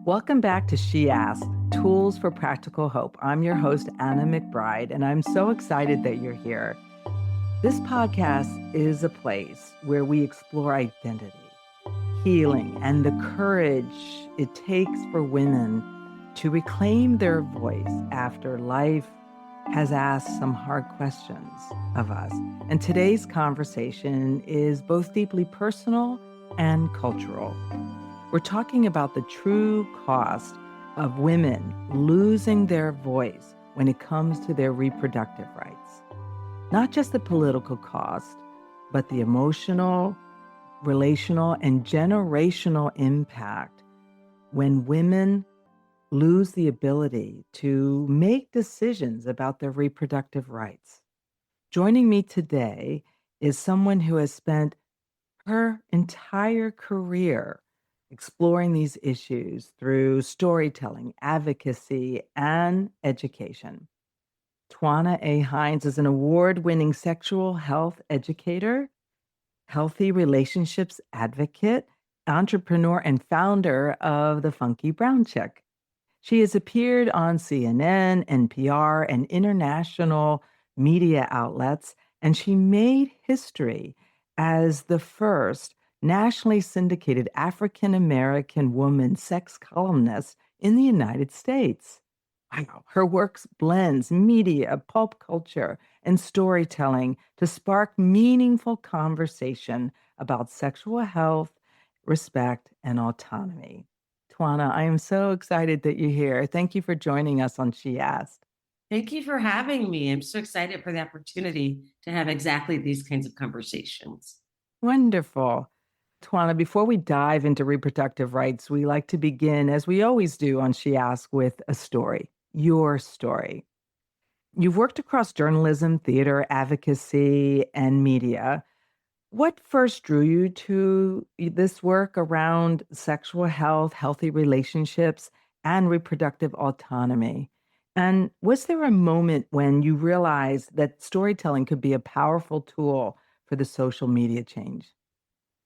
Welcome back to She Asked, Tools for Practical Hope. I'm your host, Anna McBride, and I'm so excited that you're here. This podcast is a place where we explore identity, healing, and the courage it takes for women to reclaim their voice after life has asked some hard questions of us. And today's conversation is both deeply personal and cultural. We're talking about the true cost of women losing their voice when it comes to their reproductive rights. Not just the political cost, but the emotional, relational, and generational impact when women lose the ability to make decisions about their reproductive rights. Joining me today is someone who has spent her entire career exploring these issues through storytelling, advocacy, and education. Twanna A. Hines is an award-winning sexual health educator, healthy relationships advocate, entrepreneur, and founder of The Funky Brown Chick. She has appeared on CNN, NPR, and international media outlets, and she made history as the first nationally syndicated African-American woman sex columnist in the United States. Wow. Her work blends media, pulp culture, and storytelling to spark meaningful conversation about sexual health, respect, and autonomy. Twanna, I am so excited that you're here. Thank you for joining us on She Asked. Thank you for having me. I'm so excited for the opportunity to have exactly these kinds of conversations. Wonderful. Twanna, before we dive into reproductive rights, we like to begin, as we always do on She Asked, with a story, your story. You've worked across journalism, theater, advocacy, and media. What first drew you to this work around sexual health, healthy relationships, and reproductive autonomy? And was there a moment when you realized that storytelling could be a powerful tool for the social media change?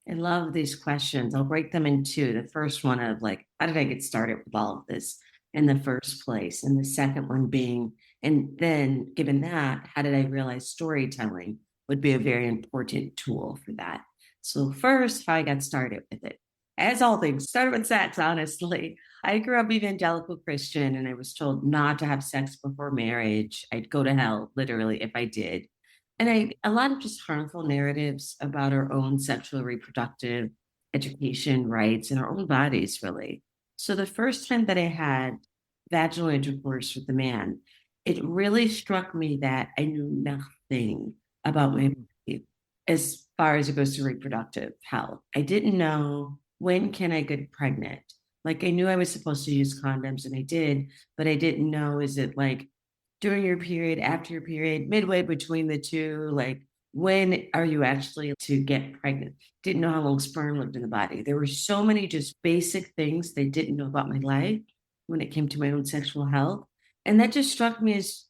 I love these questions. I'll break them in two. The first one of like, how did I get started with all of this in the first place? And the second one being, and then given that, how did I realize storytelling would be a very important tool for that? So first, how I got started with it. As all things, started with sex, honestly. I grew up evangelical Christian and I was told not to have sex before marriage. I'd go to hell, literally, if I did. And a lot of just harmful narratives about our own sexual reproductive education rights and our own bodies, really. So the first time that I had vaginal intercourse with a man, it really struck me that I knew nothing about my body as far as it goes to reproductive health. I didn't know when can I get pregnant. Like I knew I was supposed to use condoms and I did, but I didn't know, is it like during your period, after your period, midway between the two, like when are you actually to get pregnant? Didn't know how long sperm lived in the body. There were so many just basic things they didn't know about my life when it came to my own sexual health. And that just struck me as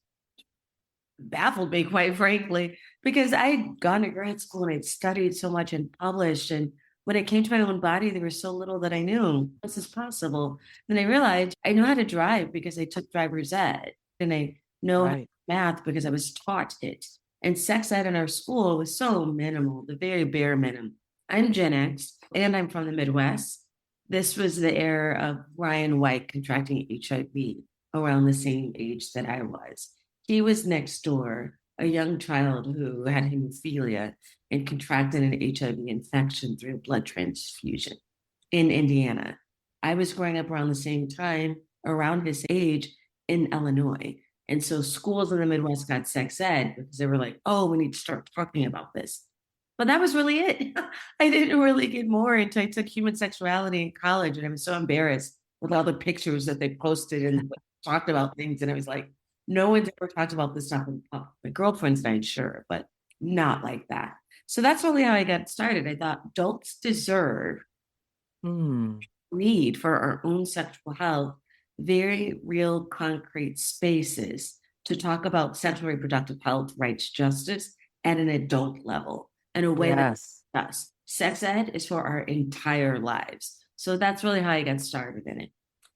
baffled me, quite frankly, because I'd gone to grad school and I'd studied so much and published. And when it came to my own body, there was so little that I knew. This is possible. Then I realized I know how to drive because I took driver's ed. And I know Right. math because I was taught it. And sex ed in our school was so minimal, the very bare minimum. I'm Gen X and I'm from the Midwest. This was the era of Ryan White contracting HIV around the same age that I was. He was next door, a young child who had hemophilia and contracted an HIV infection through a blood transfusion in Indiana. I was growing up around the same time, around his age in Illinois. And so schools in the Midwest got sex ed because they were like, oh, we need to start talking about this. But that was really it. I didn't really get more until I took human sexuality in college. And I was so embarrassed with all the pictures that they posted and talked about things. And I was like, no one's ever talked about this stuff in public. My girlfriend's not sure, but not like that. So that's really how I got started. I thought adults deserve Hmm. need for our own sexual health very real, concrete spaces to talk about sexual reproductive health, rights, justice at an adult level in a way that Yes. does. Sex ed is for our entire lives. So that's really how I got started in it.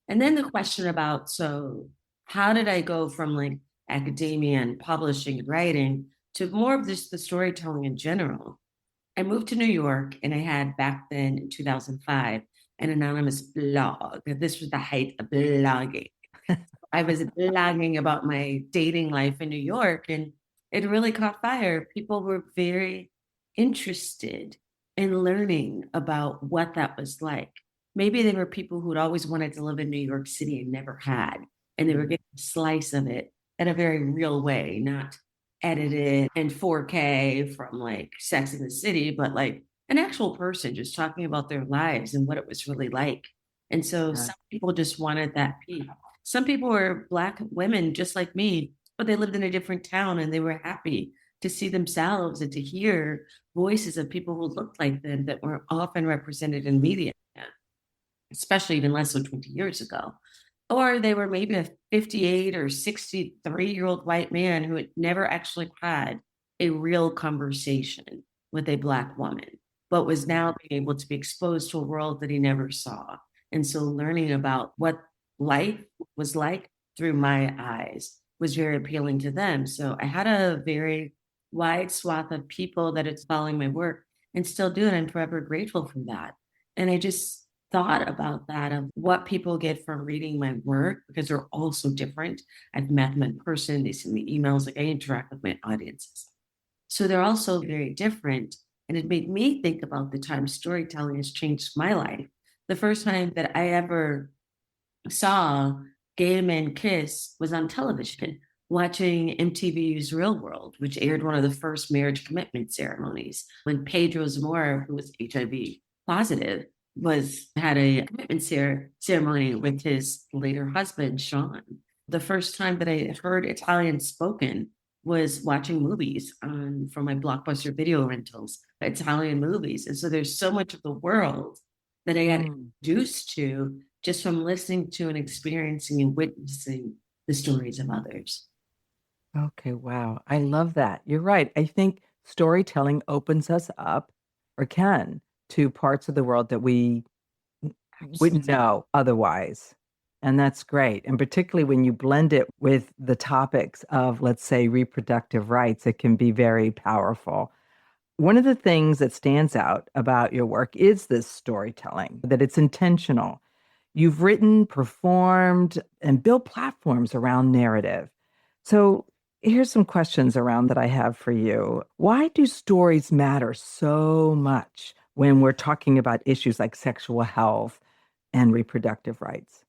And then the question about, so how did I go from like academia and publishing and writing to more of this, the storytelling in general? I moved to New York and I had back then in 2005 an anonymous blog. This was the height of blogging. I was blogging about my dating life in New York and it really caught fire. People were very interested in learning about what that was like. Maybe they were people who'd always wanted to live in New York City and never had, and they were getting a slice of it in a very real way, not edited in 4K from like Sex in the City, but like an actual person just talking about their lives and what it was really like. And so Yeah. some people just wanted that piece. Some people were Black women just like me, but they lived in a different town and they were happy to see themselves and to hear voices of people who looked like them that were often represented in media, especially even less than 20 years ago. Or they were maybe a 58 or 63-year-old white man who had never actually had a real conversation with a Black woman, but was now being able to be exposed to a world that he never saw. And so learning about what life was like through my eyes was very appealing to them. So I had a very wide swath of people that it's following my work and still do. And I'm forever grateful for that. And I just thought about that of what people get from reading my work because they're all so different. I've met them in person, they send me emails, like I interact with my audiences. So they're also very different. And it made me think about the time storytelling has changed my life. The first time that I ever saw gay men kiss was on television, watching MTV's Real World, which aired one of the first marriage commitment ceremonies when Pedro Zamora, who was HIV positive, had a commitment ceremony with his later husband, Sean. The first time that I heard Italian spoken was watching movies from my Blockbuster video rentals, Italian movies. And so there's so much of the world that I got introduced to just from listening to and experiencing and witnessing the stories of others. Okay, wow. I love that. You're right. I think storytelling opens us up, or can, to parts of the world that we wouldn't know otherwise. And that's great. And particularly when you blend it with the topics of, let's say, reproductive rights, it can be very powerful. One of the things that stands out about your work is this storytelling, that it's intentional. You've written, performed, and built platforms around narrative. So here's some questions around that I have for you. Why do stories matter so much when we're talking about issues like sexual health and reproductive rights?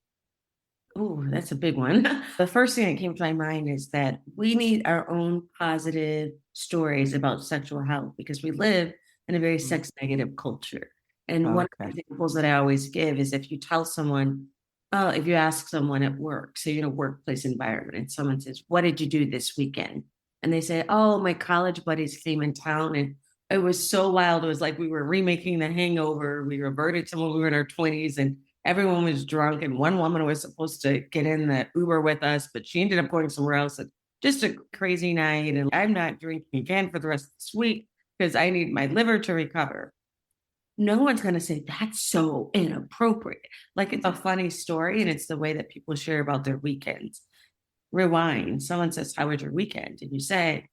Oh, that's a big one. The first thing that came to my mind is that we need our own positive stories about sexual health because we live in a very sex negative culture. And one of the Okay. examples that I always give is if you tell someone, oh, if you ask someone at work, say in a workplace environment, and someone says, what did you do this weekend? And they say, oh, my college buddies came in town and it was so wild. It was like we were remaking The Hangover. We reverted to when we were in our 20s and everyone was drunk. And one woman was supposed to get in the Uber with us, but she ended up going somewhere else. And just a crazy night. And I'm not drinking again for the rest of this week because I need my liver to recover. No one's going to say that's so inappropriate. Like it's a funny story and it's the way that people share about their weekends. Rewind. Someone says, how was your weekend? And you say,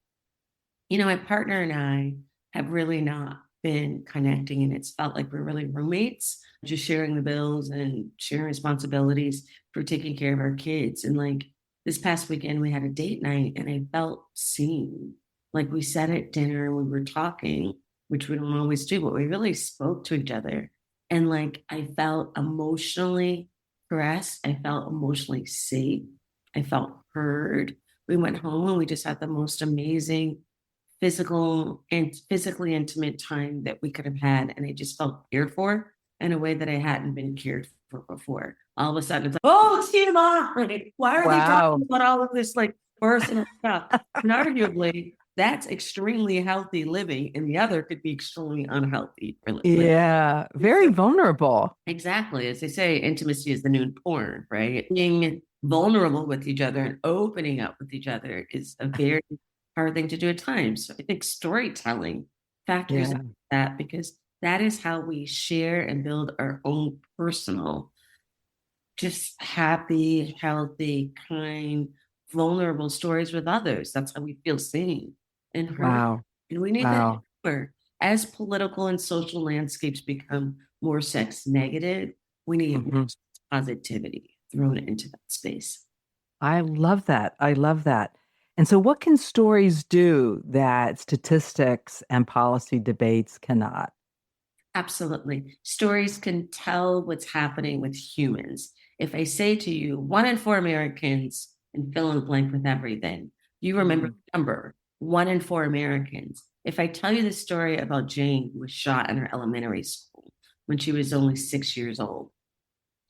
my partner and I have really not been connecting, and it's felt like we're really roommates, just sharing the bills and sharing responsibilities for taking care of our kids. And like this past weekend, we had a date night, and I felt seen. Like we sat at dinner and we were talking, which we don't always do, but we really spoke to each other. And like I felt emotionally caressed, I felt emotionally safe, I felt heard. We went home and we just had the most amazing physical and physically intimate time that we could have had. And I just felt cared for in a way that I hadn't been cared for before. All of a sudden, it's like, oh, Tima, why are they Wow. talking about all of this like personal stuff? And arguably, that's extremely healthy living, and the other could be extremely unhealthy for living. Yeah, very vulnerable. Exactly. As they say, intimacy is the new porn, right? Being vulnerable with each other and opening up with each other is a very hard thing to do at times. So I think storytelling factors Yeah. into that because that is how we share and build our own personal just happy, healthy, kind, vulnerable stories with others. That's how we feel seen and heard. Wow. And we need that Wow. more. As political and social landscapes become more sex negative, we need more Hmm. positivity thrown into that space. I love that. I love that. And so, what can stories do that statistics and policy debates cannot? Absolutely. Stories can tell what's happening with humans. If I say to you, 1 in 4 Americans, and fill in the blank with everything, you remember Mm. the number 1 in 4 Americans. If I tell you the story about Jane, who was shot in her elementary school when she was only 6 years old,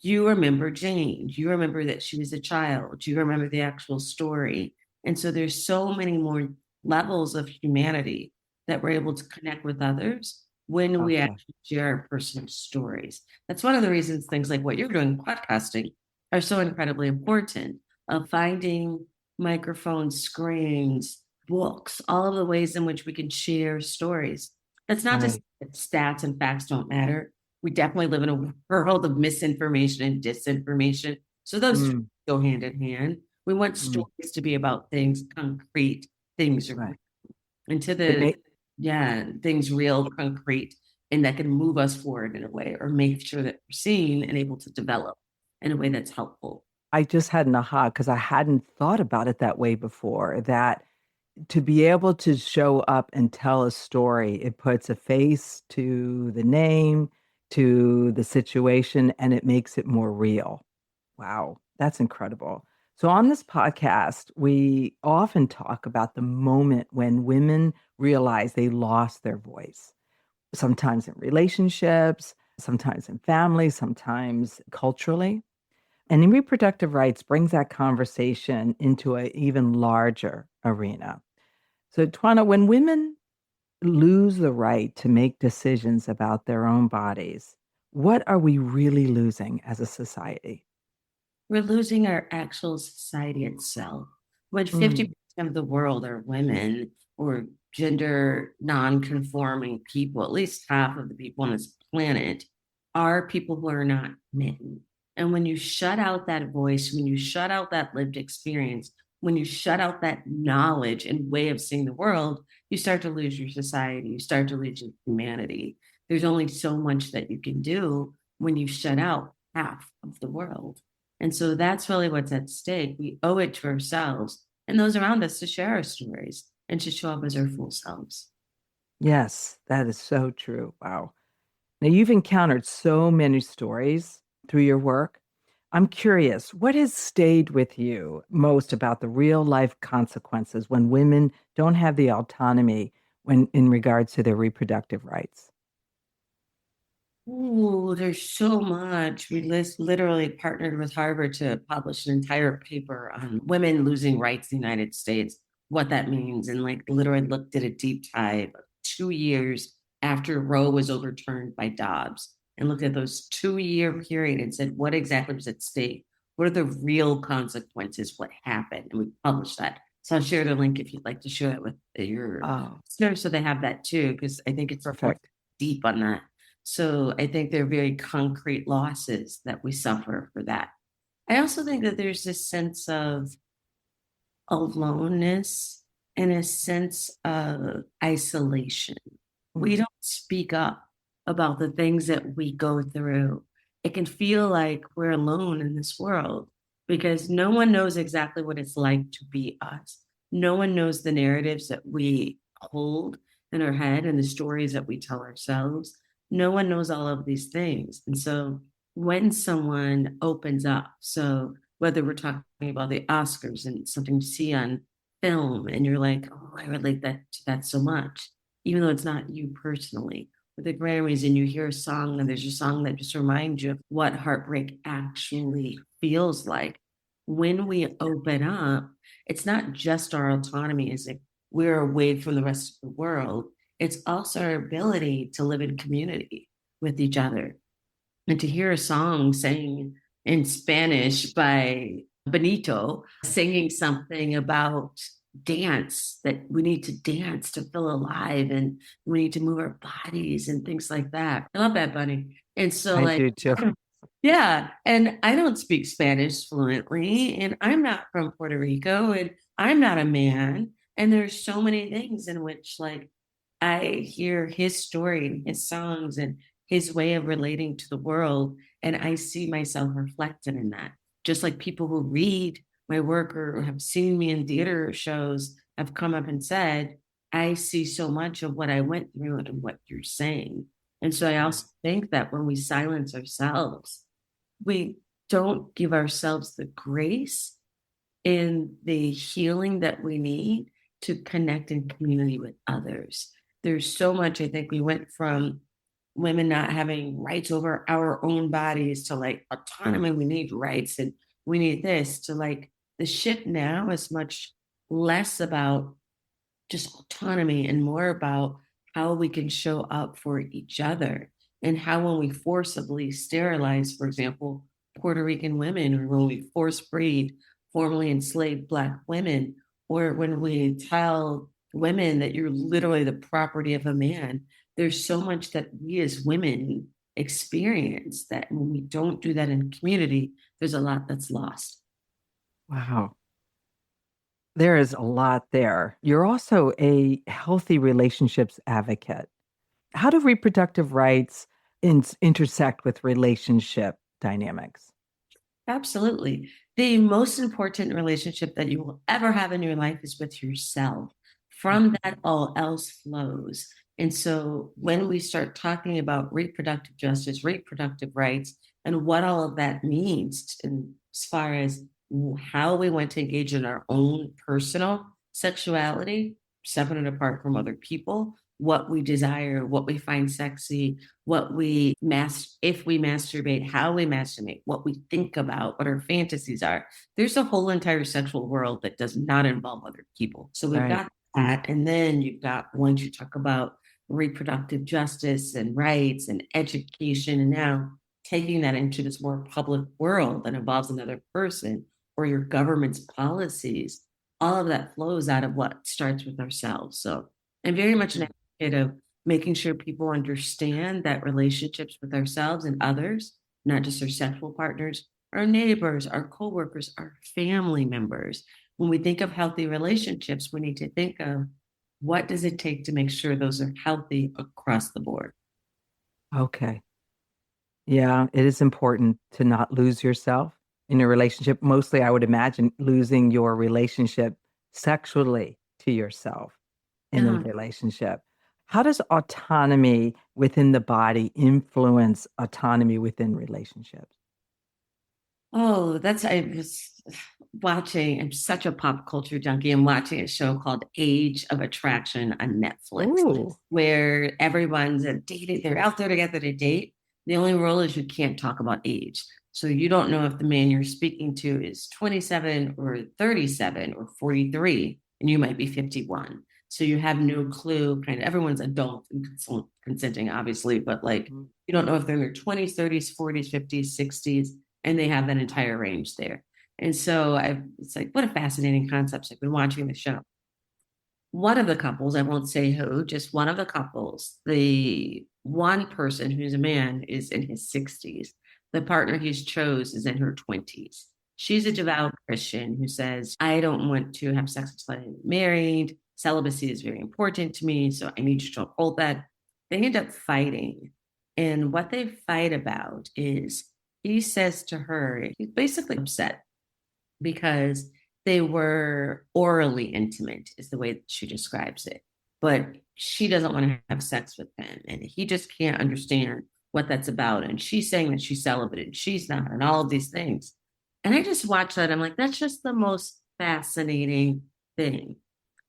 you remember Jane. You remember that she was a child. You remember the actual story. And so there's so many more levels of humanity that we're able to connect with others when we Okay. actually share our personal stories. That's one of the reasons things like what you're doing, podcasting, are so incredibly important of finding microphones, screens, books, all of the ways in which we can share stories. That's not just Right. that stats and facts don't matter. We definitely live in a world of misinformation and disinformation. So those Mm. go hand in hand. We want Mm. stories to be about things concrete, things Right. into It the may, yeah, things real, concrete, and that can move us forward in a way or make sure that we're seen and able to develop in a way that's helpful. I just had an aha because I hadn't thought about it that way before. That to be able to show up and tell a story, it puts a face to the name, to the situation, and it makes it more real. Wow, that's incredible. So, on this podcast, we often talk about the moment when women realize they lost their voice, sometimes in relationships, sometimes in families, sometimes culturally. And in reproductive rights brings that conversation into an even larger arena. So, Twana, when women lose the right to make decisions about their own bodies, what are we really losing as a society? We're losing our actual society itself. When Mm. 50% of the world are women or gender non-conforming people, at least half of the people on this planet are people who are not men. And when you shut out that voice, when you shut out that lived experience, when you shut out that knowledge and way of seeing the world, you start to lose your society, you start to lose your humanity. There's only so much that you can do when you shut out half of the world. And so that's really what's at stake. We owe it to ourselves and those around us to share our stories and to show up as our full selves. Yes, that is so true. Wow. Now, you've encountered so many stories through your work. I'm curious, what has stayed with you most about the real life consequences when women don't have the autonomy when in regards to their reproductive rights? Ooh, there's so much. We literally partnered with Harvard to publish an entire paper on women losing rights in the United States, what that means, and like literally looked at a deep dive 2 years after Roe was overturned by Dobbs and looked at those 2 year period and said, what exactly was at stake? What are the real consequences? What happened? And we published that. So I'll share the link if you'd like to share it with your Oh, listeners so they have that too, because I think it's important perfect. deep on that. So I think they're very concrete losses that we suffer for that. I also think that there's this sense of aloneness and a sense of isolation. We Mm. don't speak up about the things that we go through. It can feel like we're alone in this world because no one knows exactly what it's like to be us. No one knows the narratives that we hold in our head and the stories that we tell ourselves. No one knows all of these things. And so when someone opens up, so whether we're talking about the Oscars and something you see on film and you're like, oh, I relate that to that so much, even though it's not you personally. With the Grammys and you hear a song and there's a song that just reminds you of what heartbreak actually feels like. When we open up, it's not just our autonomy as if we're away from the rest of the world. It's also our ability to live in community with each other and to hear a song sang in Spanish by Benito singing something about dance, that we need to dance to feel alive and we need to move our bodies and things like that. I love Bad Bunny. And so I like do too. Yeah. And I don't speak Spanish fluently, and I'm not from Puerto Rico, and I'm not a man. And there's so many things in which, like, I hear his story and his songs and his way of relating to the world, and I see myself reflected in that. Just like people who read my work or have seen me in theater shows have come up and said, I see so much of what I went through and what you're saying. And so I also think that when we silence ourselves, we don't give ourselves the grace and the healing that we need to connect in community with others. There's so much, I think we went from women not having rights over our own bodies to like autonomy, we need rights and we need this, to like the shift now is much less about just autonomy and more about how we can show up for each other, and how when we forcibly sterilize, for example, Puerto Rican women, or when we force breed formerly enslaved Black women, or when we tell women that you're literally the property of a man, there's so much that we as women experience that when we don't do that in community, there's a lot that's lost. Wow. There is a lot there. You're also a healthy relationships advocate. How do reproductive rights intersect with relationship dynamics? Absolutely. The most important relationship that you will ever have in your life is with yourself. From that, all else flows. And so when we start talking about reproductive justice, reproductive rights, and what all of that means, and as far as how we want to engage in our own personal sexuality, separate and apart from other people, what we desire, what we find sexy, what we if we masturbate, how we masturbate, what we think about, what our fantasies are. There's a whole entire sexual world that does not involve other people. So we've Right. got that. And then you've got, once you talk about reproductive justice and rights and education, and now taking that into this more public world that involves another person or your government's policies, all of that flows out of what starts with ourselves. So I'm very much an advocate of making sure people understand that relationships with ourselves and others, not just our sexual partners, our neighbors, our coworkers, our family members. When we think of healthy relationships, we need to think of what does it take to make sure those are healthy across the board. Okay. Yeah, it is important to not lose yourself in a relationship. Mostly, I would imagine losing your relationship sexually to yourself in a Yeah. relationship. How does autonomy within the body influence autonomy within relationships? Oh, I was watching, I'm such a pop culture junkie. I'm watching a show called Age of Attraction on Netflix, Ooh, where everyone's a dating, they're out there together to date. The only rule is you can't talk about age. So you don't know if the man you're speaking to is 27 or 37 or 43, and you might be 51. So you have no clue, kind of everyone's adult and consenting, obviously, but like mhm. you don't know if they're in their 20s, 30s, 40s, 50s, 60s, and they have that entire range there. And so it's like, what a fascinating concept. I've been watching the show. One of the couples, I won't say who, just one of the couples, the one person who's a man is in his 60s. The partner he's chose is in her 20s. She's a devout Christian who says, I don't want to have sex until I'm married. Celibacy is very important to me. So I need you to uphold that. They end up fighting. And what they fight about is he says to her, he's basically upset because they were orally intimate, is the way that she describes it. But she doesn't want to have sex with him. And he just can't understand what that's about. And she's saying that she's celibate and she's not, and all of these things. And I just watched that. I'm like, that's just the most fascinating thing.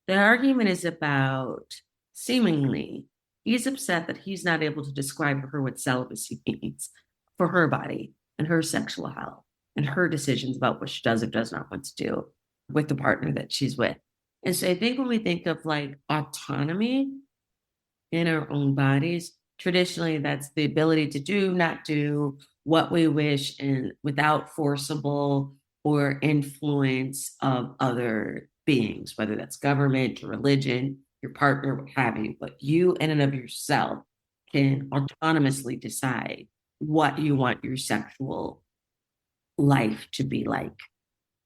The argument is about seemingly he's upset that he's not able to describe for her what celibacy means for her body and her sexual health and her decisions about what she does or does not want to do with the partner that she's with. And so I think when we think of like autonomy in our own bodies, traditionally that's the ability to do, not do what we wish and without forcible or influence of other beings, whether that's government or religion, your partner, what have you. But you in and of yourself can autonomously decide what you want your sexual life to be like.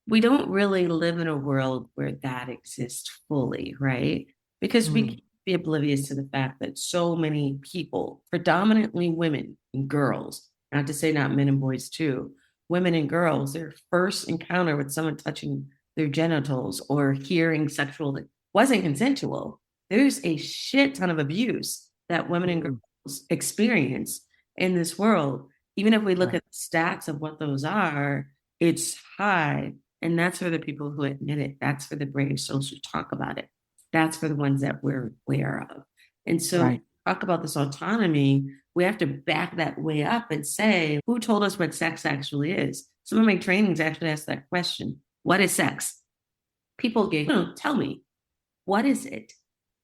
We don't really live in a world where that exists fully, right? Because we Mm. can't be oblivious to the fact that so many people, predominantly women and girls, not to say not men and boys too, women and girls, their first encounter with someone touching their genitals or hearing sexual that wasn't consensual, there's a shit ton of abuse that women and Mm. girls experience in this world. Even if we look Right. at the stats of what those are, it's high. And that's for the people who admit it. That's for the brave souls who talk about it. That's for the ones that we're aware of. And so, Right. talk about this autonomy, we have to back that way up and say, who told us what sex actually is? Some of my trainings actually ask that question. What is sex? People go, no, tell me, what is it?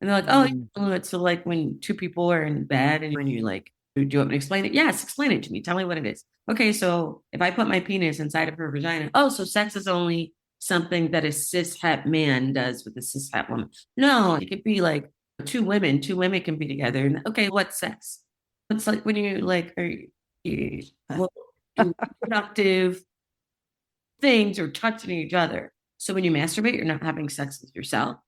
And they're like, oh, Mm. it's so like when two people are in bed and when you like, do you want me to explain it? Yes, explain it to me. Tell me what it is. Okay, so if I put my penis inside of her vagina, oh, so sex is only something that a cis het man does with a cis het woman. No, it could be like two women can be together. And okay, what's sex? It's like when you like are you well, do reproductive things or touching each other. So when you masturbate, you're not having sex with yourself.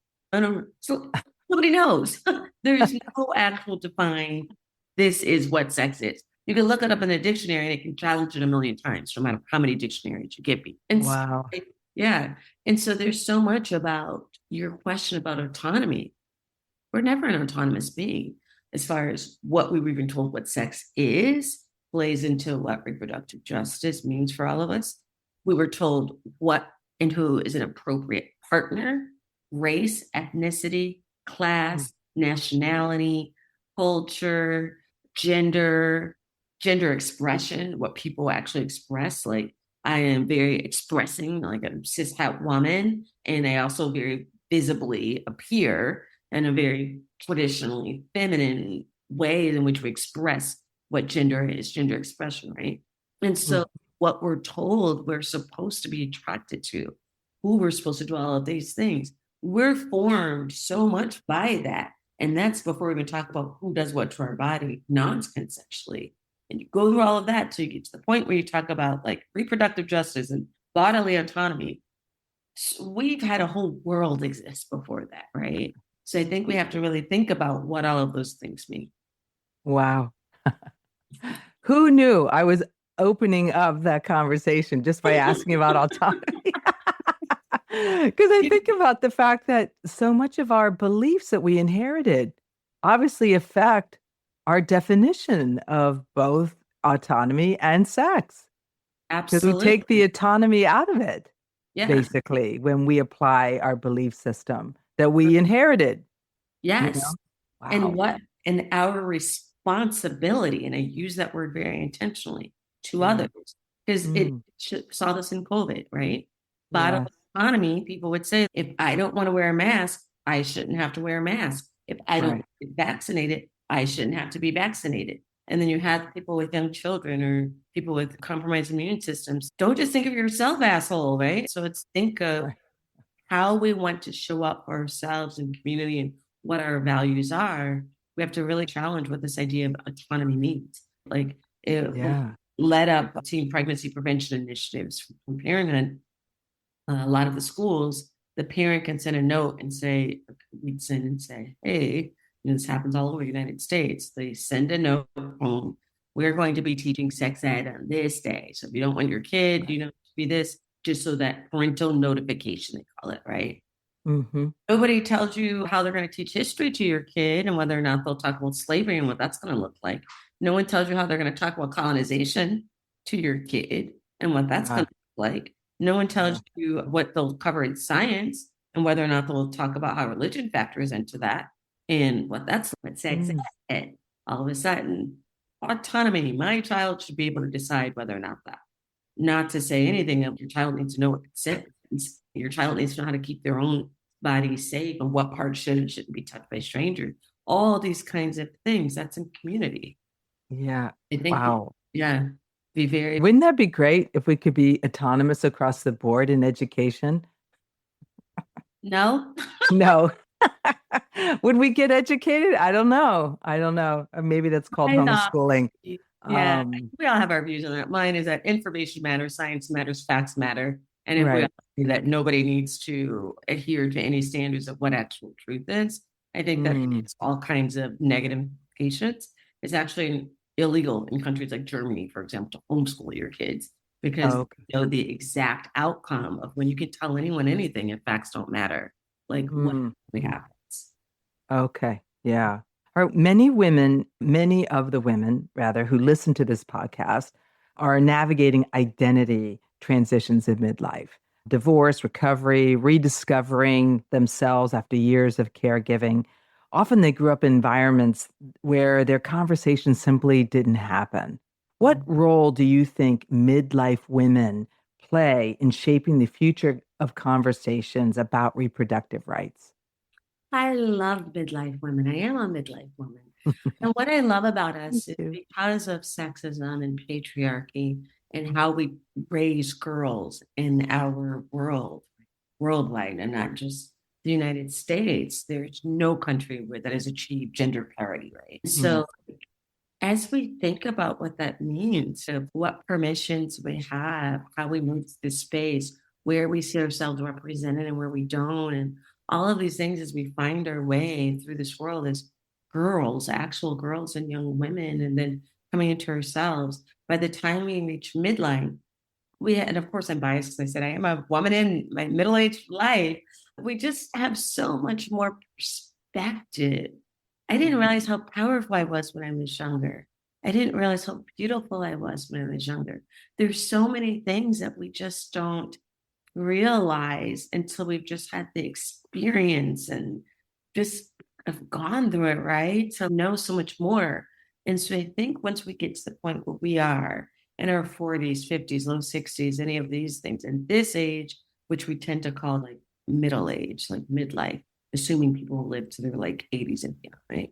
So nobody knows. There's no actual defined, this is what sex is. You can look it up in the dictionary and it can challenge it a million times, no matter how many dictionaries you give me. And so, Wow. yeah. And so there's so much about your question about autonomy. We're never an autonomous being as far as what we were even told what sex is plays into what reproductive justice means for all of us. We were told what and who is an appropriate partner, race, ethnicity, Mm. class, nationality, culture, gender, gender expression, what people actually express. Like I am very expressing, like a cis het woman, and I also very visibly appear in a very traditionally feminine way in which we express what gender is, gender expression, right? And Mm. so what we're told we're supposed to be attracted to, who we're supposed to do all of these things, we're formed so much by that. And that's before we even talk about who does what to our body non-consensually. And you go through all of that till you get to the point where you talk about like reproductive justice and bodily autonomy. So we've had a whole world exist before that, right? So I think we have to really think about what all of those things mean. Wow. Who knew I was opening up that conversation just by asking about autonomy? Because I think about the fact that so much of our beliefs that we inherited obviously affect our definition of both autonomy and sex. Because we take the Absolutely. autonomy out of it, Yeah. basically, when we apply our belief system that we inherited, you know? Yes. And Wow. what and our responsibility, and I use that word very intentionally, to Yeah. others, because it Mm. saw this in COVID, right? Bodily Yes. autonomy, people would say, if I don't want to wear a mask, I shouldn't have to wear a mask. If I don't Right. get vaccinated, I shouldn't have to be vaccinated. And then you have people with young children or people with compromised immune systems. Don't just think of yourself, asshole, right? So it's think of Right. how we want to show up for ourselves and community and what our values are. We have to really challenge what this idea of autonomy means. Like it Yeah. led up teen pregnancy prevention initiatives from Parenthood. A lot of the schools, the parent can send a note and say, we'd send and say, hey, this happens all over the United States. They send a note home. We're going to be teaching sex ed on this day. So if you don't want your kid, Right. to be this, just so that parental notification, they call it, right? Mm-hmm. Nobody tells you how they're going to teach history to your kid and whether or not they'll talk about slavery and what that's going to look like. No one tells you how they're going to talk about colonization to your kid and what that's going Yeah. to look like. No one Yeah. tells you what they'll cover in science and whether or not they'll talk about how religion factors into that and what that's like. Sex Mm. ed. All of a sudden, autonomy. My child should be able to decide whether or not that. Not to say anything of your child needs to know what consent is. Your child needs to know how to keep their own body safe and what parts should and shouldn't be touched by strangers. All these kinds of things. That's in community. Yeah. I think, Wow. yeah, be very, Wouldn't that be great if we could be autonomous across the board in education? no, No. Would we get educated? I don't know. I don't know. Maybe that's called I thought homeschooling. Yeah, Um, we all have our views on that. Mine is that information matters, science matters, facts matter. And if we all right. agree that nobody needs to adhere to any standards of what actual truth is, I think that Mm, it's all kinds of negative implications. It's actually illegal in countries like Germany, for example, to homeschool your kids because okay. you know the exact outcome of when you can tell anyone anything if facts don't matter, like what Mm, really happens. okay. Yeah. All right. Many of the women, rather, who listen to this podcast are navigating identity transitions in midlife, divorce, recovery, rediscovering themselves after years of caregiving. Often they grew up in environments where their conversations simply didn't happen. What role do you think midlife women play in shaping the future of conversations about reproductive rights? I love midlife women. I am a midlife woman. And what I love about Me us is too. because of sexism and patriarchy and how we raise girls in our world, worldwide, and not just the United States, there's no country where that has achieved gender parity, right? Mm, So as we think about what that means, of what permissions we have, how we move to this space, where we see ourselves represented and where we don't, and all of these things as we find our way through this world as girls, actual girls and young women, and then coming into ourselves. By the time we reach midlife, and of course I'm biased because I said I am a woman in my middle-aged life. We just have so much more perspective. I didn't realize how powerful I was when I was younger. I didn't realize how beautiful I was when I was younger. There's so many things that we just don't realize until we've just had the experience and just have gone through it, right? To know so much more. And so I think once we get to the point where we are in our 40s, 50s, low 60s, any of these things, and this age, which we tend to call like middle age, like midlife, assuming people live to their like 80s and beyond, right?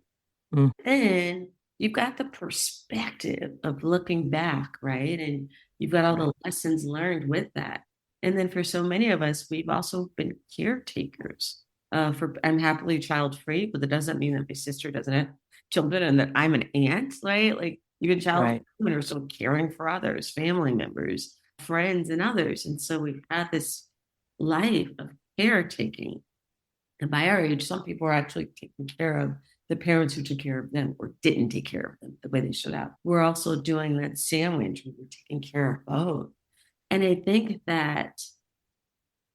mm, Then you've got the perspective of looking back, right? And you've got all right. the lessons learned with that. And then for so many of us, we've also been caretakers for I'm happily child free, but that doesn't mean that my sister doesn't have children and that I'm an aunt, right? Like even child Right. women are still caring for others, family members, friends, and others. And so we've had this life of caretaking. And by our age, some people are actually taking care of the parents who took care of them or didn't take care of them the way they should have. We're also doing that sandwich where we're taking care of both. And I think that,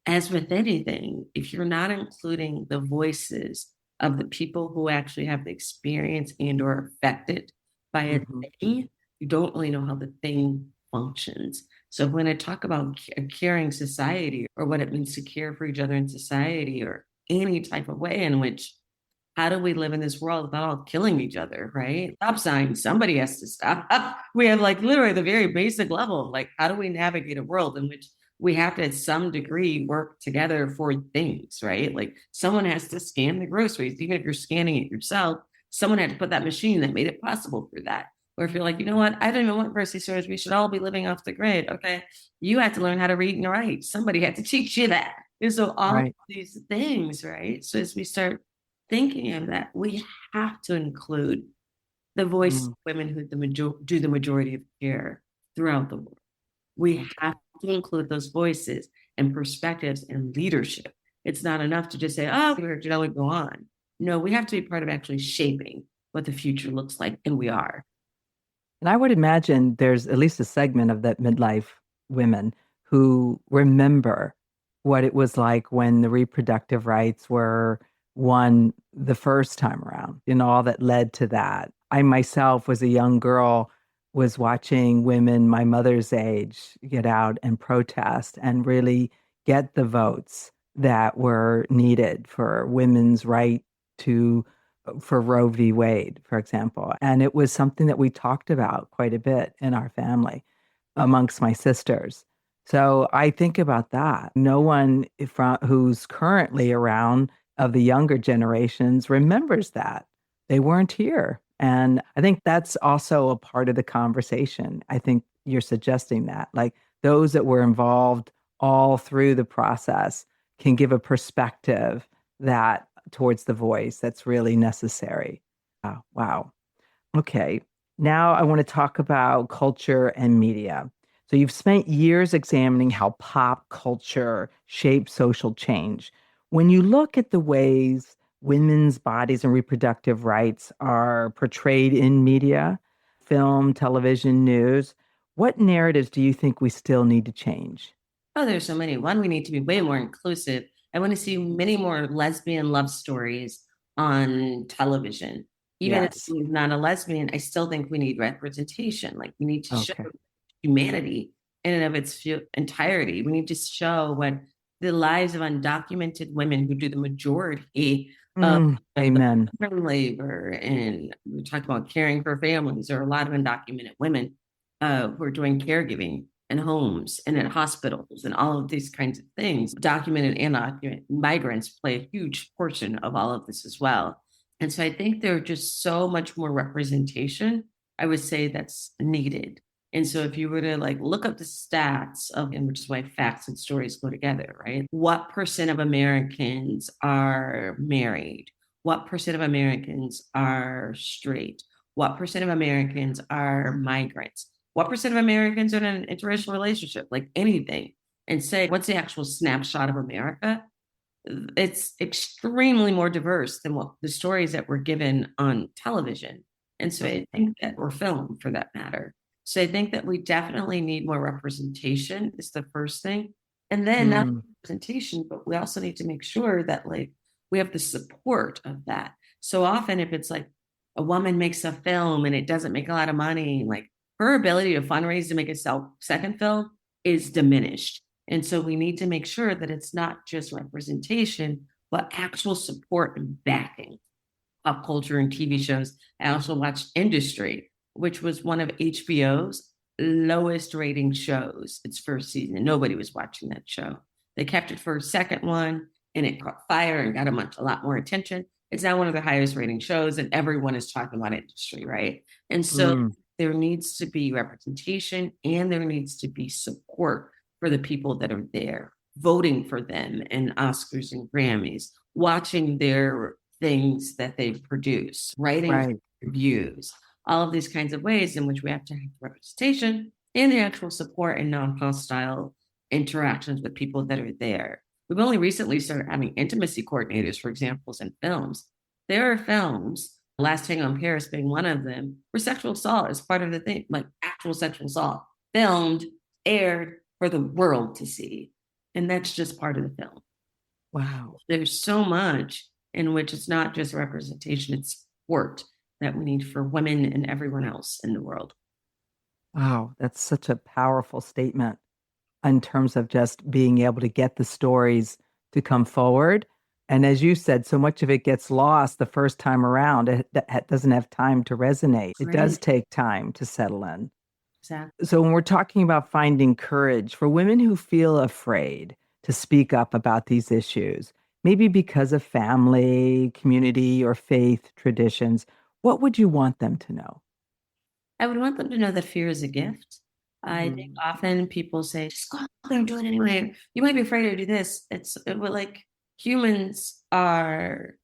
as with anything, if you're not including the voices of the people who actually have the experience and or affected by a Mhm. thing, you don't really know how the thing functions. So when I talk about a caring society or what it means to care for each other in society or any type of way in which how do we live in this world without all killing each other, right? Stop signs, somebody has to stop. We have like literally the very basic level of like, how do we navigate a world in which we have to, at some degree, work together for things, right? Like someone has to scan the groceries, even if you're scanning it yourself, someone had to put that machine that made it possible for that. Or if you're like, you know what, I don't even want grocery stores, we should all be living off the grid. Okay, you had to learn how to read and write. Somebody had to teach you that. And so all of Right. these things, right? So as we start thinking of that, we have to include the voice of Mm, women who do the majority of care throughout the world. We have to include those voices and perspectives and leadership. It's not enough to just say, oh, we're going to go on. No, we have to be part of actually shaping what the future looks like, and we are. and I would imagine there's at least a segment of that midlife women who remember what it was like when the reproductive rights were won the first time around and all that led to that. I myself was a young girl, was watching women my mother's age get out and protest and really get the votes that were needed for women's right to for Roe v. Wade, for example. And it was something that we talked about quite a bit in our family amongst my sisters. So I think about that. No one who's currently around of the younger generations remembers that. They weren't here. And I think that's also a part of the conversation. I think you're suggesting that, like those that were involved all through the process can give a perspective that towards the voice that's really necessary. Wow. Wow. Okay. Now I want to talk about culture and media. So you've spent years examining how pop culture shapes social change. When you look at the ways women's bodies and reproductive rights are portrayed in media, film, television, news, what narratives do you think we still need to change? Oh, there's so many. One, we need to be way more inclusive. I want to see many more lesbian love stories on television. Even if Yes. you're not a lesbian, I still think we need representation. Like we need to show Okay. humanity in and of its entirety. We need to show what the lives of undocumented women who do the majority of the Amen. labor, and we talk about caring for families. There are a lot of undocumented women who are doing caregiving in homes and in hospitals and all of these kinds of things. Documented and undocumented migrants play a huge portion of all of this as well. And so I think there's just so much more representation, I would say, that's needed. And so if you were to like look up the stats of, and which is why facts and stories go together, right? What percent of Americans are married? What percent of Americans are straight? What percent of Americans are migrants? What percent of Americans are in an interracial relationship, like anything, and say, what's the actual snapshot of America? It's extremely more diverse than what the stories that were given on television. And so I think that, or film for that matter. So I think that we definitely need more representation is the first thing. And then not Mm, representation, but we also need to make sure that like we have the support of that. So often if it's like a woman makes a film and it doesn't make a lot of money, like her ability to fundraise to make a second film is diminished. And so we need to make sure that it's not just representation, but actual support and backing pop culture and TV shows. I also watched Industry, which was one of HBO's lowest rating shows its first season. Nobody was watching that show. They kept it for a second one and it caught fire and got a lot more attention. It's now one of the highest rating shows and everyone is talking about Industry, right? And so mm, there needs to be representation and there needs to be support for the people that are there, voting for them in Oscars and Grammys, watching their things that they produce, writing right. reviews, all of these kinds of ways in which we have to have representation and the actual support and non-hostile interactions with people that are there. We've only recently started having intimacy coordinators, for examples, in films. There are films, Last Tango in Paris being one of them, where sexual assault is part of the thing, like actual sexual assault, filmed, aired for the world to see. And that's just part of the film. Wow. There's so much in which it's not just representation, it's support that we need for women and everyone else in the world. Wow. That's such a powerful statement in terms of just being able to get the stories to come forward. And as you said, so much of it gets lost the first time around. It doesn't have time to resonate. It Right. does take time to settle in. Exactly. So, when we're talking about finding courage for women who feel afraid to speak up about these issues, maybe because of family, community, or faith traditions, what would you want them to know? I would want them to know that fear is a gift. I think Mm, often people say, just go out there and do it anyway. You might be afraid to do this. Like humans are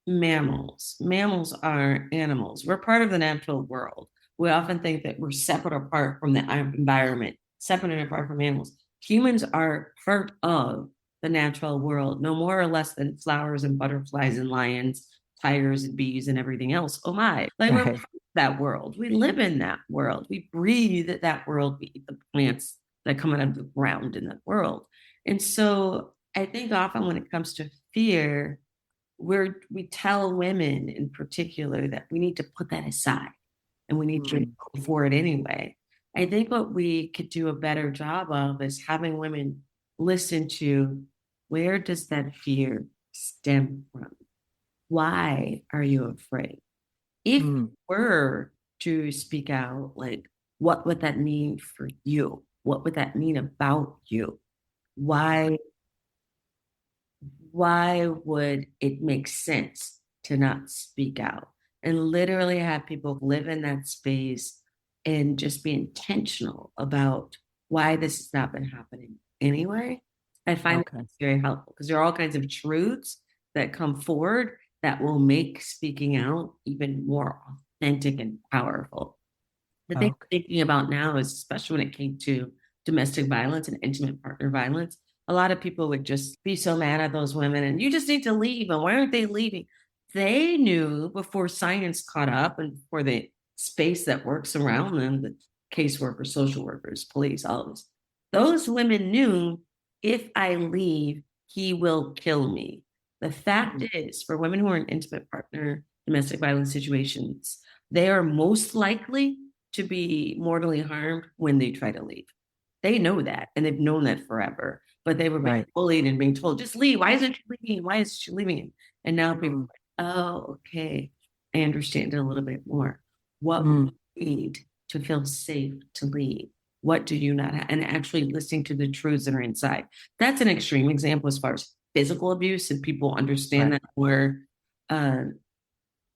mammals. Mammals are animals. We're part of the natural world. We often think that we're separate apart from the environment, separate and apart from animals. Humans are part of the natural world, no more or less than flowers and butterflies and lions, tigers and bees and everything else. Oh my, like we're part right. of that world. We live in that world. We breathe that world. We eat the plants that come out of the ground in that world. And so I think often when it comes to fear, we tell women in particular that we need to put that aside and we need to Mm, go for it anyway. I think what we could do a better job of is having women listen to, where does that fear stem from? Why are you afraid? If you mm, were to speak out, like, what would that mean for you? What would that mean about you? Why why would it make sense to not speak out and literally have people live in that space and just be intentional about why this has not been happening anyway? I find okay. it's very helpful because there are all kinds of truths that come forward that will make speaking out even more authentic and powerful. The thing Okay. I'm thinking about now is, especially when it came to domestic violence and intimate partner violence, a lot of people would just be so mad at those women and you just need to leave. And why aren't they leaving? They knew before science caught up and before the space that works around them, the caseworkers, social workers, police, all of this. Those women knew if I leave, he will kill me. The fact is, for women who are in intimate partner domestic violence situations, they are most likely to be mortally harmed when they try to leave. They know that, and they've known that forever. But they were being Right. bullied and being told, just leave. Why isn't she leaving? Why is she leaving? And now people Mm. are like, oh, okay. I understand it a little bit more. What Mm. we need to feel safe to leave? What do you not have? And actually listening to the truths that are inside. That's an extreme example as far as physical abuse, and people understand Right. that more uh,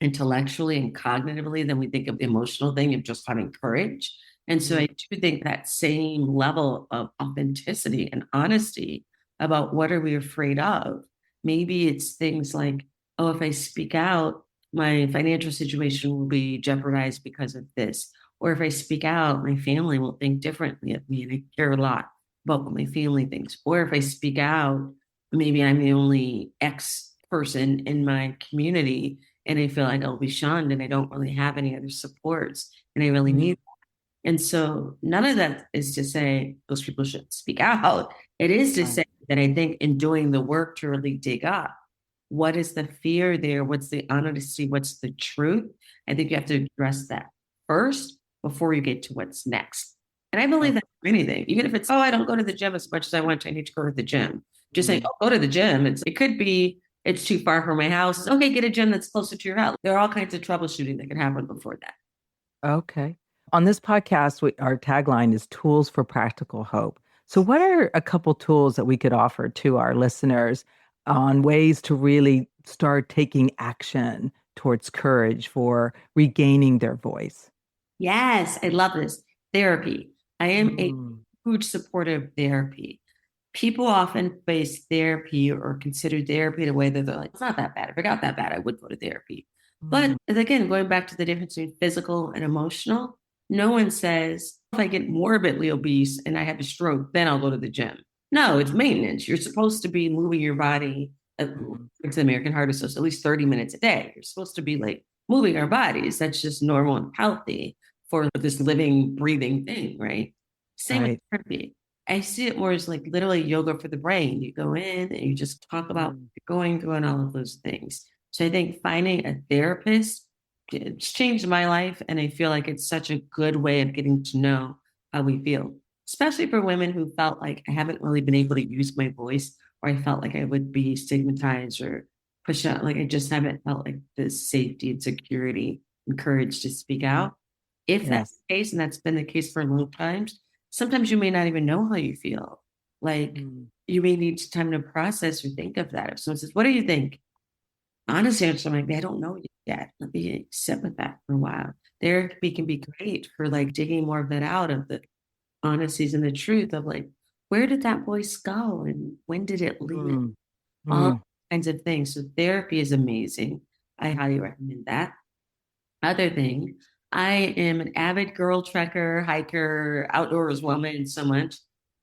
intellectually and cognitively than we think of the emotional thing of just having courage. And so Mm. I do think that same level of authenticity and honesty about what are we afraid of. Maybe it's things like, oh, if I speak out, my financial situation will be jeopardized because of this. Or if I speak out, my family will think differently of me. And I care a lot about what my family thinks. Or if I speak out, maybe I'm the only X person in my community and I feel like I'll be shunned and I don't really have any other supports and I really Mm. need. And so none of that is to say those people should speak out. It is to Right. say that I think in doing the work to really dig up, what is the fear there? What's the honesty? What's the truth? I think you have to address that first before you get to what's next. And I believe Okay. that for anything, even if it's, oh, I don't go to the gym as much as I want to, I need to go to the gym. Just saying, Mm. oh, go to the gym. It could be, it's too far from my house. Okay, get a gym that's closer to your house. There are all kinds of troubleshooting that can happen before that. Okay. On this podcast, our tagline is Tools for Practical Hope. So, what are a couple tools that we could offer to our listeners on ways to really start taking action towards courage for regaining their voice? Yes, I love this. Therapy. I am a Mm. huge supporter of therapy. People often face therapy or consider therapy in a way that they're like, it's not that bad. If it got that bad, I would go to therapy. But Mm. again, going back to the difference between physical and emotional, no one says, if I get morbidly obese and I have a stroke, then I'll go to the gym. No, it's maintenance. You're supposed to be moving your body, Mhm. to the American Heart Association, at least 30 minutes a day. You're supposed to be like moving our bodies. That's just normal and healthy for this living, breathing thing, right? Same with Right. therapy. I see it more as like literally yoga for the brain. You go in and you just talk about Mm. going through and all of those things. So I think finding a therapist, it's changed my life. And I feel like it's such a good way of getting to know how we feel, especially for women who felt like I haven't really been able to use my voice, or I felt like I would be stigmatized or pushed out. Like I just haven't felt like the safety and security and courage to speak out. If that's Yes. the case, and that's been the case for long times, sometimes you may not even know how you feel. Like Mm. you may need time to process or think of that. If someone says, what do you think? Honestly, I'm like, I don't know yet. Let me sit with that for a while. Therapy can be great for like digging more of that out of the honesties and the truth of like, where did that voice go and when did it leave? Mm. All Mm. kinds of things. So therapy is amazing. I highly recommend that. Other thing, I am an avid girl trekker, hiker, outdoors woman so much.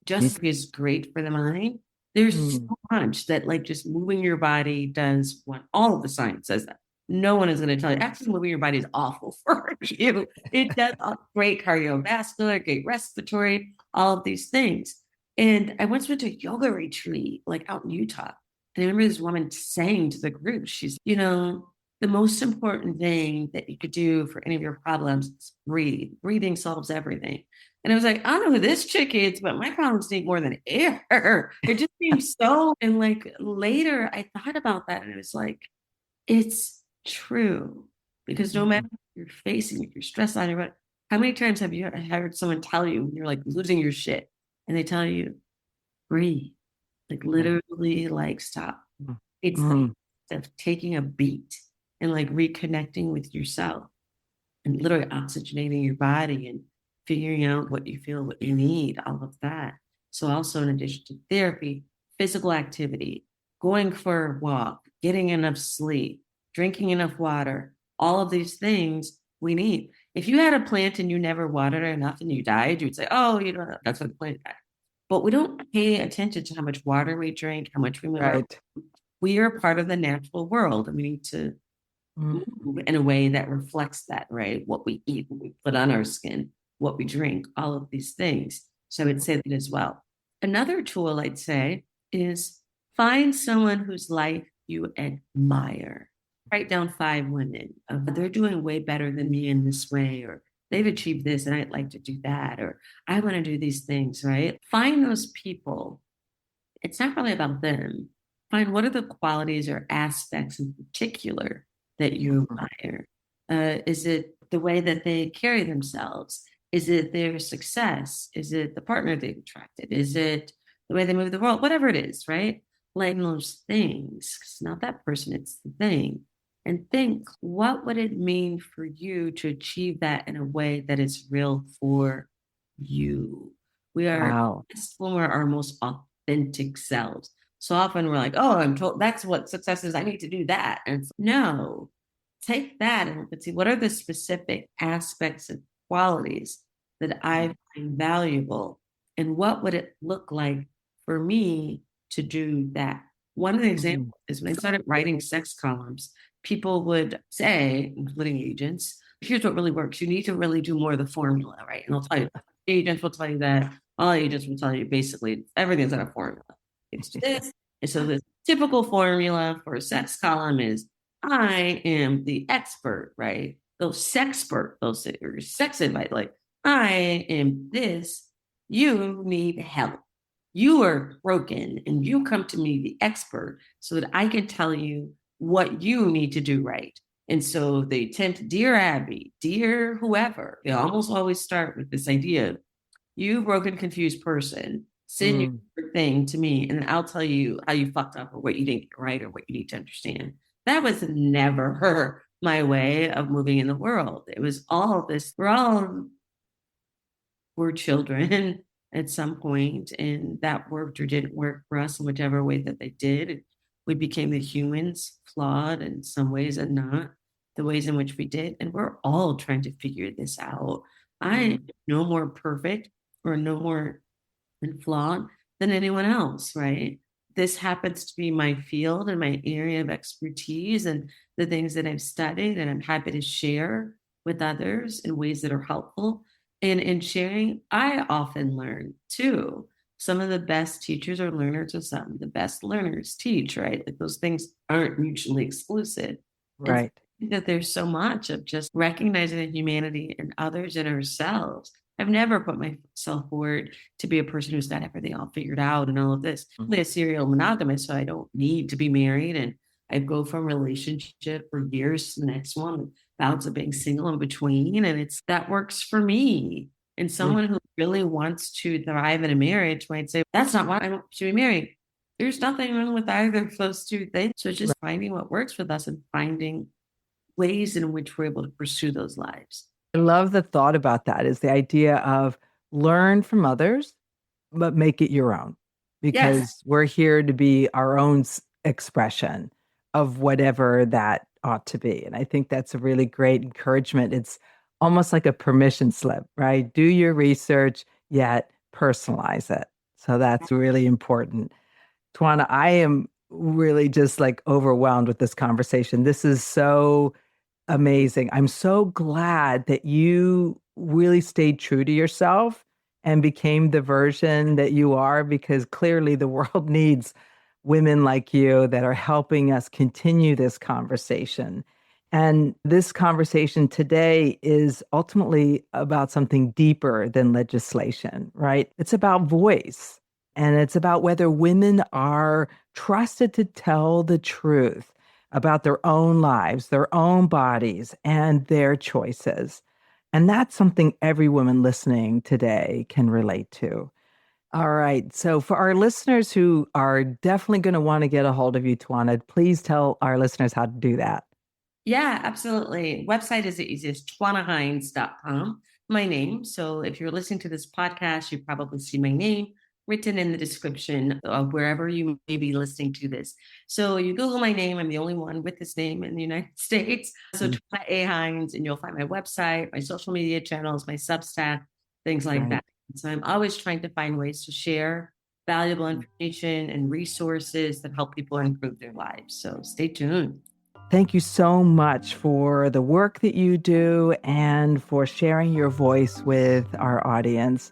Yes. Just is great for the mind. There's Mm. so much that like just moving your body does what all of the science says that. No one is going to tell you actually moving your body is awful for you. It does great cardiovascular, great respiratory, all of these things. And I once went to a yoga retreat like out in Utah. And I remember this woman saying to the group, she's, the most important thing that you could do for any of your problems is breathe. Breathing solves everything. And I was like, I don't know who this chick is, but my problems need more than air. It just seems so. And like later, I thought about that and it was like, it's true. Because no matter Mm. what you're facing, if you're stressed on your butt, how many times have you heard someone tell you you're like losing your shit and they tell you, breathe, like Right. literally, like stop. Mm. It's the Mm. act of taking a beat and like reconnecting with yourself and literally oxygenating your body and figuring out what you feel, what you need, all of that. So, also, in addition to therapy, physical activity, going for a walk, getting enough sleep, drinking enough water, all of these things we need. If you had a plant and you never watered it enough and you died, you'd say, oh, you don't know, that's what the plant died. But we don't pay attention to how much water we drink, how much we move. Right. We are part of the natural world, and we need to move in a way that reflects that, right? What we eat, what we put on our skin, what we drink, all of these things. So I would say that as well. Another tool I'd say is find someone whose life you admire. Write down 5 women. They're doing way better than me in this way, or they've achieved this and I'd like to do that, or I want to do these things, right? Find those people. It's not really about them. Find what are the qualities or aspects in particular that you admire. Is it the way that they carry themselves? Is it their success? Is it the partner they've attracted? Is it the way they move the world? Whatever it is, right? Like those things. It's not that person, it's the thing. And think, what would it mean for you to achieve that in a way that is real for you? We are Wow. best when we're our most authentic selves. So often we're like, oh, I'm told that's what success is. I need to do that. And no, take that and see what are the specific aspects and qualities that I find valuable, and what would it look like for me to do that. One of the examples is when I started writing sex columns, people would say, including agents, here's what really works. You need to really do more of the formula, right? And I'll tell you, agents will tell you that. All agents will tell you basically everything's in a formula. It's this. And so the typical formula for a sex column is I am the expert, right? Those sexpert, those are sex advice, like I am this. You need help. You are broken and you come to me, the expert, so that I can tell you what you need to do right. And so they tend to, dear Abby, dear whoever, they almost always start with this idea of, you broken, confused person, send your thing to me and I'll tell you how you fucked up or what you didn't get right or what you need to understand. That was never my way of moving in the world. It was all this, we're children at some point, and that worked or didn't work for us in whichever way that they did. We became the humans, flawed in some ways and not the ways in which we did. And we're all trying to figure this out. I am no more perfect or no more flawed than anyone else, right? This happens to be my field and my area of expertise and the things that I've studied, and I'm happy to share with others in ways that are helpful. And in sharing, I often learn too. Some of the best teachers are learners of some. The best learners teach, right? Like those things aren't mutually exclusive. And Right. I think that there's so much of just recognizing the humanity in others and ourselves. I've never put myself forward to be a person who's got everything all figured out and all of this. I'm a serial monogamous, so I don't need to be married. And I go from relationship for years to the next one, bouts of being single in between. And it's that works for me. And someone who really wants to thrive in a marriage might say, that's not why I want to be married. There's nothing wrong with either of those two things. So it's just finding what works with us and finding ways in which we're able to pursue those lives. I love the thought about that is the idea of learn from others, but make it your own Yes. because we're here to be our own expression of whatever that ought to be. And I think that's a really great encouragement. It's almost like a permission slip, right? Do your research, yet personalize it. So that's really important. Twanna, I am really just like overwhelmed with this conversation. This is so amazing. I'm so glad that you really stayed true to yourself and became the version that you are, because clearly the world needs women like you that are helping us continue this conversation. And this conversation today is ultimately about something deeper than legislation, right? It's about voice, and it's about whether women are trusted to tell the truth about their own lives, their own bodies, and their choices. And that's something every woman listening today can relate to. All right. So, for our listeners who are definitely going to want to get a hold of you, Twanna, please tell our listeners how to do that. Yeah, absolutely. Website is the easiest, twannahines.com, my name. So if you're listening to this podcast, you probably see my name. written in the description of wherever you may be listening to this. So you Google my name. I'm the only one with this name in the United States. So Twanna A. Hines, and you'll find my website, my social media channels, my Substack, things like that. So I'm always trying to find ways to share valuable information and resources that help people improve their lives. So stay tuned. Thank you so much for the work that you do and for sharing your voice with our audience.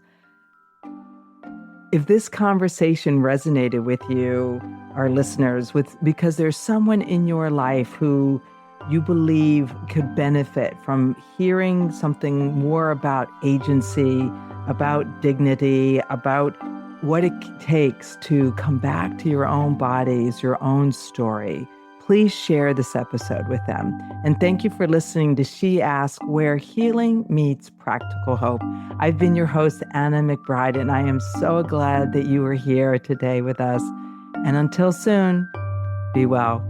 If this conversation resonated with you, our listeners, because there's someone in your life who you believe could benefit from hearing something more about agency, about dignity, about what it takes to come back to your own bodies, your own story, please share this episode with them. And thank you for listening to She Asked, where healing meets practical hope. I've been your host, Anna McBride, and I am so glad that you are here today with us. And until soon, be well.